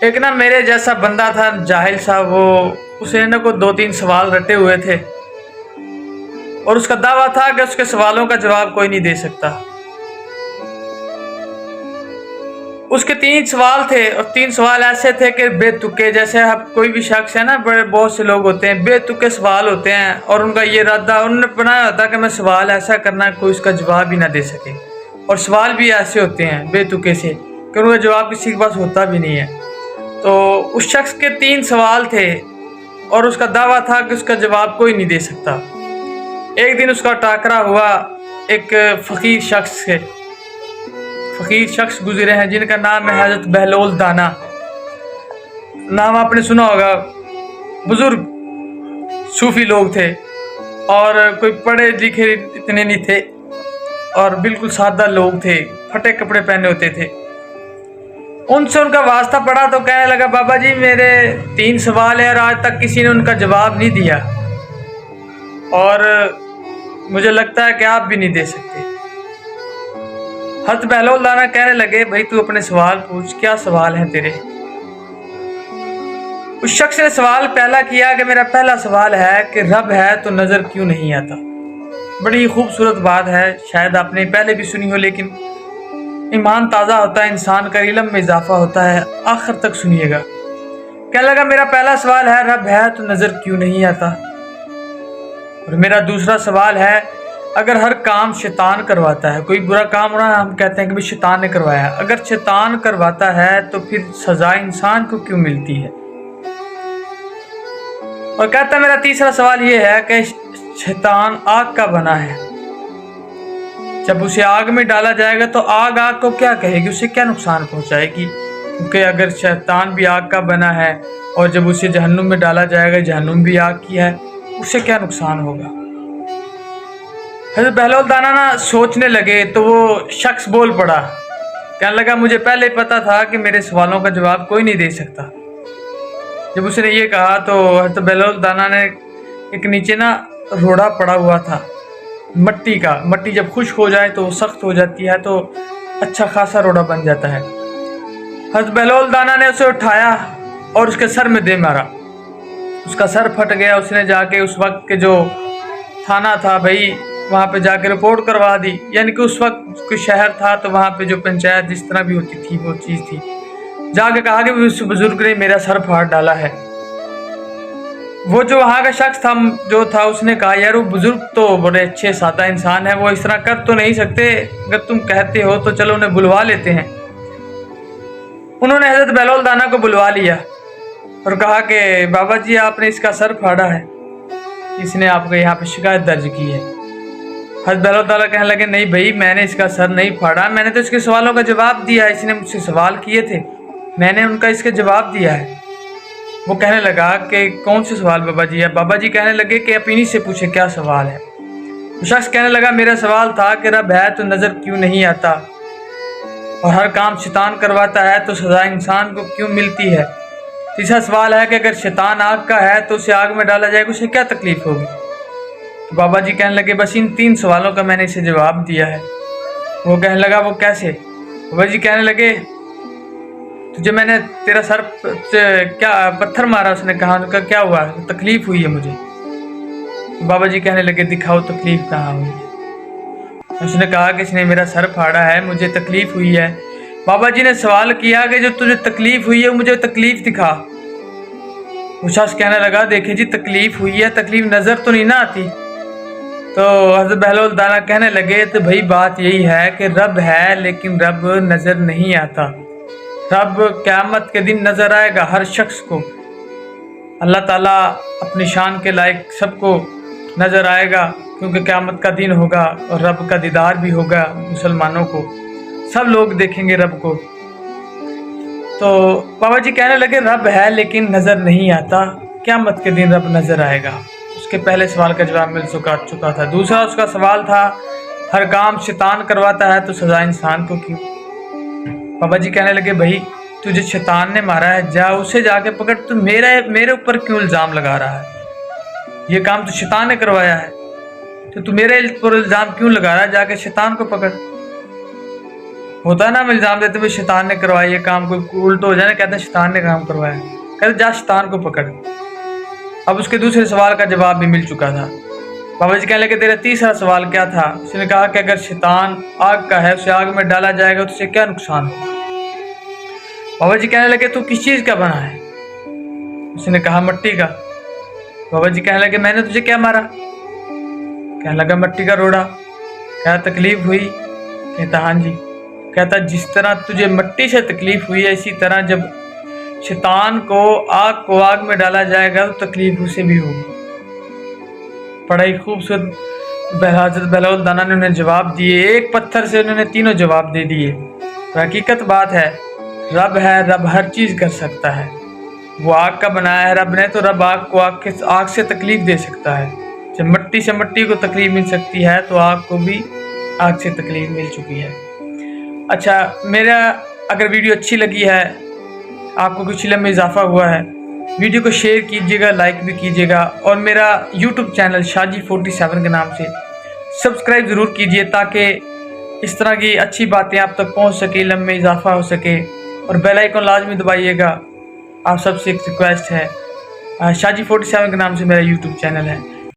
एक ना मेरे जैसा बंदा था जाहिल सा, वो उसे ना को 2-3 सवाल रटे हुए थे और उसका दावा था कि उसके सवालों का जवाब कोई नहीं दे सकता। उसके 3 सवाल थे और 3 सवाल ऐसे थे कि बेतुके, जैसे अब कोई भी शख्स है ना, बड़े बहुत से लोग होते हैं बेतुके सवाल होते हैं और उनका ये इरादा उन्होंने बनाया होता कि मैं सवाल ऐसा करना कोई उसका जवाब ही ना दे सके। और सवाल भी ऐसे होते हैं बेतुके से कि उनका जवाब किसी के पास होता भी नहीं है। तो उस शख्स के 3 सवाल थे और उसका दावा था कि उसका जवाब कोई नहीं दे सकता। एक दिन उसका टाकरा हुआ एक फ़कीर शख्स गुजरे हैं जिनका नाम है हज़रत बहलोल दाना। नाम आपने सुना होगा। बुजुर्ग सूफी लोग थे और कोई पढ़े लिखे इतने नहीं थे और बिल्कुल सादा लोग थे, फटे कपड़े पहने होते थे। उनसे उनका वास्ता पड़ा तो कहने लगा, बाबा जी मेरे 3 सवाल है और आज तक किसी ने उनका जवाब नहीं दिया और मुझे लगता है कि आप भी नहीं दे सकते। हज़रत बहलोल दाना कहने लगे, भाई तू अपने सवाल पूछ, क्या सवाल है तेरे? उस शख्स ने सवाल पहला किया कि मेरा पहला सवाल है कि रब है तो नज़र क्यों नहीं आता। बड़ी खूबसूरत बात है, शायद आपने पहले भी सुनी हो, लेकिन ईमान ताज़ा होता है, इंसान का इल्म में इजाफा होता है। आखिर तक सुनिएगा। कहने लगा, मेरा पहला सवाल है रब है तो नज़र क्यों नहीं आता। और मेरा दूसरा सवाल है, अगर हर काम शैतान करवाता है, कोई बुरा काम हो रहा है, हम कहते हैं कि भाई शैतान ने करवाया, अगर शैतान करवाता है तो फिर सज़ा इंसान को क्यों मिलती है। और कहता है मेरा तीसरा सवाल ये है कि शैतान आग का बना है, जब उसे आग में डाला जाएगा तो आग को क्या कहेगी, उसे क्या नुकसान पहुंचाएगी, क्योंकि अगर शैतान भी आग का बना है और जब उसे जहन्नुम में डाला जाएगा, जहन्नुम भी आग की है, उसे क्या नुकसान होगा। हज़रत बहलोल दाना ना सोचने लगे तो वो शख्स बोल पड़ा, कहने लगा, मुझे पहले पता था कि मेरे सवालों का जवाब कोई नहीं दे सकता। जब उसने ये कहा तो हज़रत बहलोल दाना ने एक नीचे ना रोड़ा पड़ा हुआ था मट्टी का, मट्टी जब खुश्क हो जाए तो सख्त हो जाती है तो अच्छा खासा रोड़ा बन जाता है। हज़रत बहलोल दाना ने उसे उठाया और उसके सर में दे मारा, उसका सर फट गया। उसने जाके उस वक्त के जो थाना था भाई, वहाँ पे जाके रिपोर्ट करवा दी, यानी कि उस वक्त कोई शहर था तो वहाँ पे जो पंचायत जिस तरह भी होती थी वो चीज़ थी। जाके कहा कि उस बुजुर्ग ने मेरा सर फाड़ डाला है। वो जो वहाँ का शख्स था जो था, उसने कहा, यार वो बुजुर्ग तो बड़े अच्छे सादा इंसान है, वो इस तरह कर तो नहीं सकते, अगर तुम कहते हो तो चलो उन्हें बुलवा लेते हैं। उन्होंने हज़रत बहलोल दाना को बुलवा लिया और कहा कि बाबा जी आपने इसका सर फाड़ा है, इसने आपको यहाँ पे शिकायत दर्ज की है। हज़रत बहलोल दाना कहने लगे, नहीं भाई मैंने इसका सर नहीं फाड़ा, मैंने तो इसके सवालों का जवाब दिया, इसने मुझसे सवाल किए थे, मैंने उनका इसके जवाब दिया है। वो कहने लगा कि कौन से सवाल बाबा जी है। बाबा जी कहने लगे कि आप इन्हीं से पूछे क्या सवाल है। वो शख्स कहने लगा, मेरा सवाल था कि रब है तो नज़र क्यों नहीं आता और हर काम शैतान करवाता है तो सज़ा इंसान को क्यों मिलती है। तीसरा सवाल है कि अगर शैतान आग का है तो उसे आग में डाला जाएगा, उसे क्या तकलीफ होगी। तो बाबा जी कहने लगे, बस इन 3 सवालों का मैंने इसे जवाब दिया है। वो कहने लगा, वो कैसे। बाबा जी कहने लगे, तुझे मैंने तेरा सर क्या पत्थर मारा। उसने कहा, उनका क्या हुआ, तकलीफ हुई है मुझे। तो बाबा जी कहने लगे, दिखाओ तकलीफ कहाँ हुई है। उसने कहा कि इसने मेरा सर फाड़ा है, मुझे तकलीफ हुई है। बाबा जी ने सवाल किया कि जो तुझे तकलीफ हुई है मुझे तकलीफ दिखा। वो शख्स कहने लगा, देखे जी तकलीफ हुई है, तकलीफ नज़र तो नहीं ना आती। तो हज़रत बहलोल दाना कहने लगे, तो भाई बात यही है कि रब है लेकिन रब नज़र नहीं आता। रब क़यामत के दिन नज़र आएगा हर शख्स को, अल्लाह ताला अपनी शान के लायक सबको नज़र आएगा, क्योंकि क़यामत का दिन होगा और रब का दीदार भी होगा मुसलमानों को, सब लोग देखेंगे रब को। तो बाबा जी कहने लगे, रब है लेकिन नज़र नहीं आता, क़यामत के दिन रब नज़र आएगा। उसके पहले सवाल का जवाब मिल चुका था। दूसरा उसका सवाल था, हर काम शैतान करवाता है तो सज़ा इंसान को क्यों। बाबा जी कहने लगे, भाई तुझे शैतान ने मारा है, जा उसे जाके पकड़, तू मेरे ऊपर क्यों इल्ज़ाम लगा रहा है, ये काम तो शैतान ने करवाया है, तो तू मेरे ऊपर इल्ज़ाम क्यों लगा रहा है, जाके शैतान को पकड़। होता है ना, हम इल्ज़ाम देते हुए शैतान ने करवाया ये काम, कोई उल्टा हो जाए ना कहते हैं शैतान ने काम करवाया, कहते जा शैतान को पकड़। अब उसके दूसरे सवाल का जवाब भी मिल चुका था। बाबा जी कहने लगे तेरा तीसरा सवाल क्या था? उसने कहा कि अगर शैतान आग का है, उसे आग में डाला जाएगा तो उसे क्या नुकसान होगा? बाबा जी कहने लगे तू किस चीज़ का बना है? उसने कहा मिट्टी का। बाबा जी कहने लगे मैंने तुझे क्या मारा? कहने लगा मिट्टी का रोड़ा। क्या तकलीफ हुई? कहता हाँ जी। कहता जिस तरह तुझे मिट्टी से तकलीफ हुई है, इसी तरह जब शैतान को आग में डाला जाएगा तो तकलीफ उसे भी होगी। बड़ा ही खूबसूरत हज़रत बहलौल दाना ने उन्हें जवाब दिए, एक पत्थर से उन्होंने तीनों जवाब दे दिए। हकीकत बात है, रब है, रब हर चीज़ कर सकता है। वो आग का बनाया है रब ने, तो रब आग को आग से तकलीफ दे सकता है। जब मिट्टी से मिट्टी को तकलीफ मिल सकती है तो आग को भी आग से तकलीफ मिल चुकी है। अच्छा, मेरा अगर वीडियो अच्छी लगी है, आपको कुछ इल्म में इजाफा हुआ है, वीडियो को शेयर कीजिएगा, लाइक भी कीजिएगा, और मेरा यूट्यूब चैनल शाजी 47 के नाम से सब्सक्राइब ज़रूर कीजिए ताकि इस तरह की अच्छी बातें आप तक पहुंच सके, इल्म में इजाफा हो सके। और बेल आइकन लाजमी दबाइएगा। आप सबसे एक रिक्वेस्ट है, शाजी 47 के नाम से मेरा यूट्यूब चैनल है।